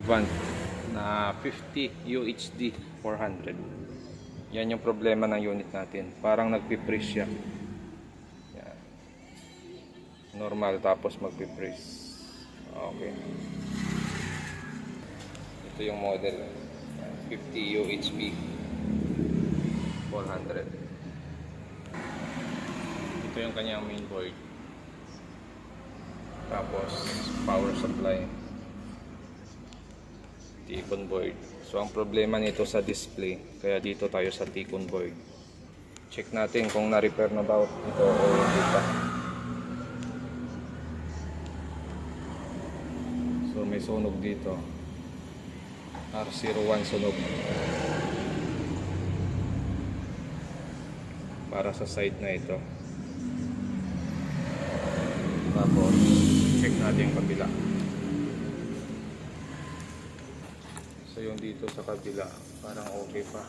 want na 50 UHD 400. Yan yung problema ng unit natin, parang nagpi-freeze siya. Yan. Normal tapos magpi-freeze. Okay, ito yung model 50 UHD 400. Ito yung kanyang mainboard, tapos power supply, T-con board. So ang problema nito sa display, kaya dito tayo sa T-con board. Check natin kung na-repair na ba ito o hindi pa. So may sunog dito, R01 sunog para sa side na ito. Tapos check natin yung kabila. So yung dito sa kabila parang okay pa,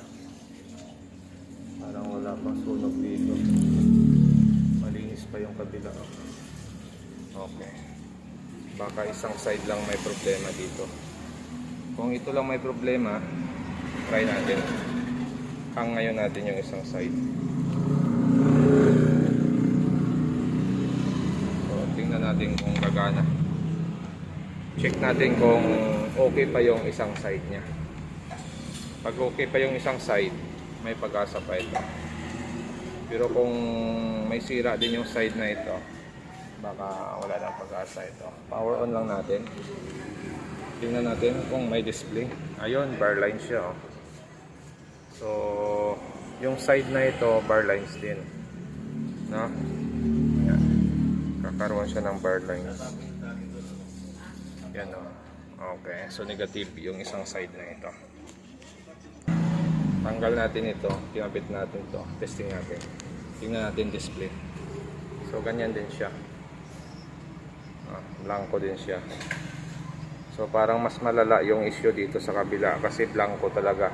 parang wala pang sunog dito, malinis pa yung kabila. Okay, baka isang side lang may problema dito. Kung ito lang may problema, try natin hang ngayon natin yung isang side. So tingnan natin kung gagana. Check natin kung okay pa yung isang side niya. Pag okay pa yung isang side, may pag-asa pa ito. Pero kung may sira din yung side na ito, baka wala nang pag-asa ito. Power on lang natin. Tingnan natin kung may display. Ayun, bar lines siya. Oh. So, yung side na ito, bar lines din. No? Ayan. Kakaroon siya ng bar lines. Yan o. Okay. So negative yung isang side na ito. Tanggal natin ito. Kinabit natin ito. Testing natin. Tingnan natin display. So ganyan din siya. Blanco din siya. So parang mas malala yung issue dito sa kabila. Kasi blanco talaga.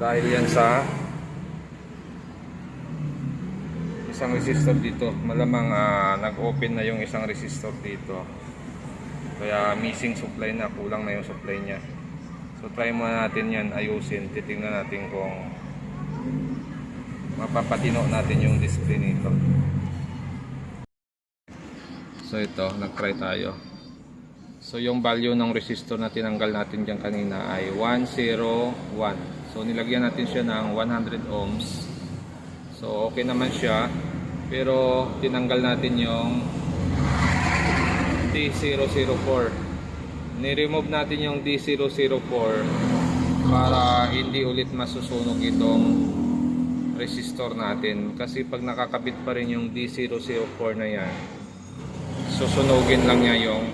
Dahil yan sa isang resistor dito. Malamang nag-open na yung isang resistor dito. Kaya missing supply na, kulang na yung supply niya. So try muna natin yan ayusin. Titingnan natin kung mapapatino natin yung display nito. So ito, nag-try tayo. So yung value ng resistor na tinanggal natin dyan kanina ay 101. So nilagyan natin siya ng 100 ohms. So okay naman siya. Pero tinanggal natin yung D004. Ni-remove natin yung D004 para hindi ulit masusunog itong resistor natin. Kasi pag nakakabit pa rin yung D004 na yan, susunugin lang niya yung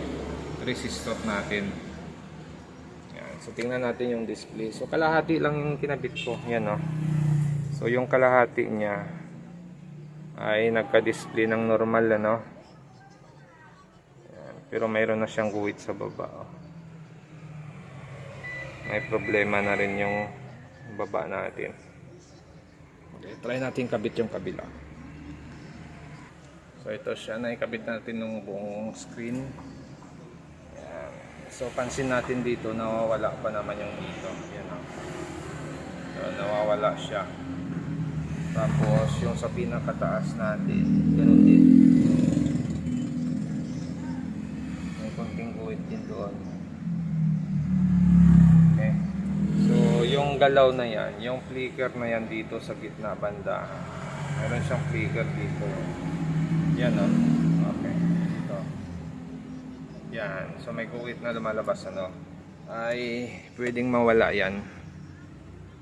resistor natin. Yan. So tingnan natin yung display. So kalahati lang yung kinabit ko. Yan o. So yung kalahati niya ay nagka-display ng normal ano. Pero mayroon na siyang guhit sa baba. Oh. May problema na rin yung baba natin. Okay, try natin kabit yung kabila. So ito siya, naikabit natin ng buong screen. Ayan. So pansin natin dito, nawawala pa naman yung dito. Ayan, oh. So, nawawala siya. Tapos yung sa pinakataas natin, ganun din. Konting guhit din doon. Okay. So, yung galaw na yan, yung flicker na yan dito sa gitna banda. Meron siyang flicker dito. Yan o. Okay. Ito. Yan. So, may guhit na lumalabas ano. Ay, pwedeng mawala yan.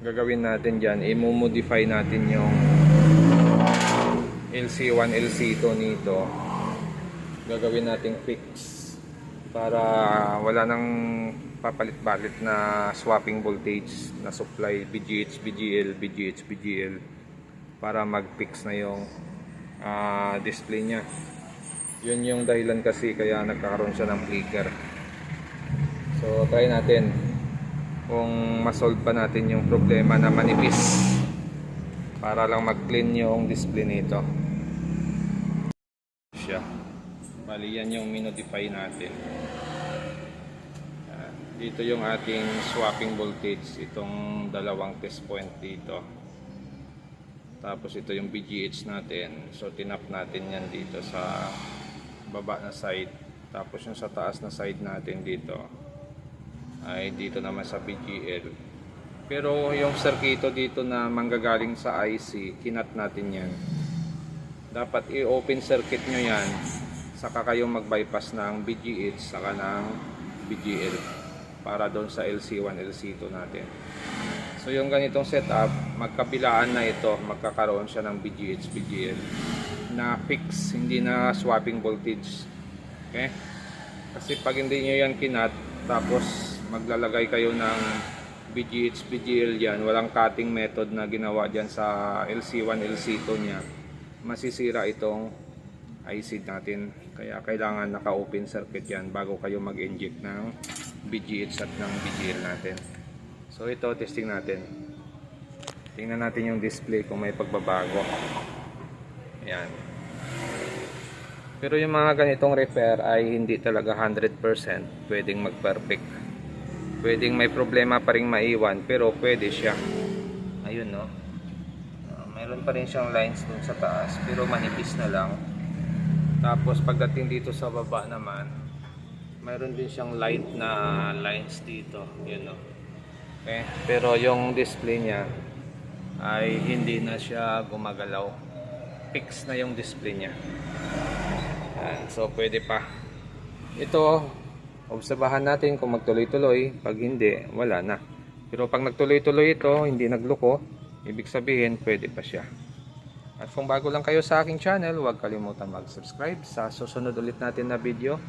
Gagawin natin dyan, i-modify natin yung LC1, LC2 nito. Gagawin nating fix. Para wala nang papalit-balit na swapping voltage na supply BGH, BGL, BGH, BGL para mag-fix na yung display niya. Yun yung dahilan kasi kaya nagkakaroon siya ng flicker. So try natin kung ma-solve pa natin yung problema na manipis para lang mag-clean yung display nito. Siya. Bali yan yung minodify natin. Dito yung ating swapping voltage, itong dalawang test point dito. Tapos ito yung BGH natin. So tinap natin yan dito sa baba na side. Tapos yung sa taas na side natin dito ay dito naman sa BGL. Pero yung circuito dito na manggagaling sa IC, kinat natin yan. Dapat i-open circuit nyo yan, saka kayo mag-bypass ng BGH saka ng BGL para doon sa LC1, LC2 natin. So yung ganitong setup, magkabilaan na ito, magkakaroon siya ng BGH, BGL na fix, hindi na swapping voltage. Okay? Kasi pag hindi nyo yan kinat, tapos maglalagay kayo ng BGH, BGL yan, walang cutting method na ginawa dyan sa LC1, LC2 nya, masisira itong IC natin. Kaya kailangan naka-open circuit yan bago kayo mag-inject ng BGH at ng BGL natin. So ito, testing natin. Tingnan natin yung display kung may pagbabago. Ayan. Pero yung mga ganitong repair ay hindi talaga 100% pwedeng mag-perfect. Pwedeng may problema pa rin maiwan, pero pwede siya. Ayun, no? Mayroon pa rin siyang lines dun sa taas, pero manipis na lang. Tapos pagdating dito sa baba naman, mayroon din siyang light na lines dito. Yun, no? Okay? Pero yung display niya ay hindi na siya gumagalaw. Fix na yung display niya. Yan. So pwede pa. Ito, obserbahan natin kung magtuloy-tuloy. Pag hindi, wala na. Pero pag nagtuloy-tuloy ito, hindi nagluko, ibig sabihin pwede pa siya. At kung bago lang kayo sa aking channel, huwag kalimutan mag-subscribe sa susunod ulit natin na video.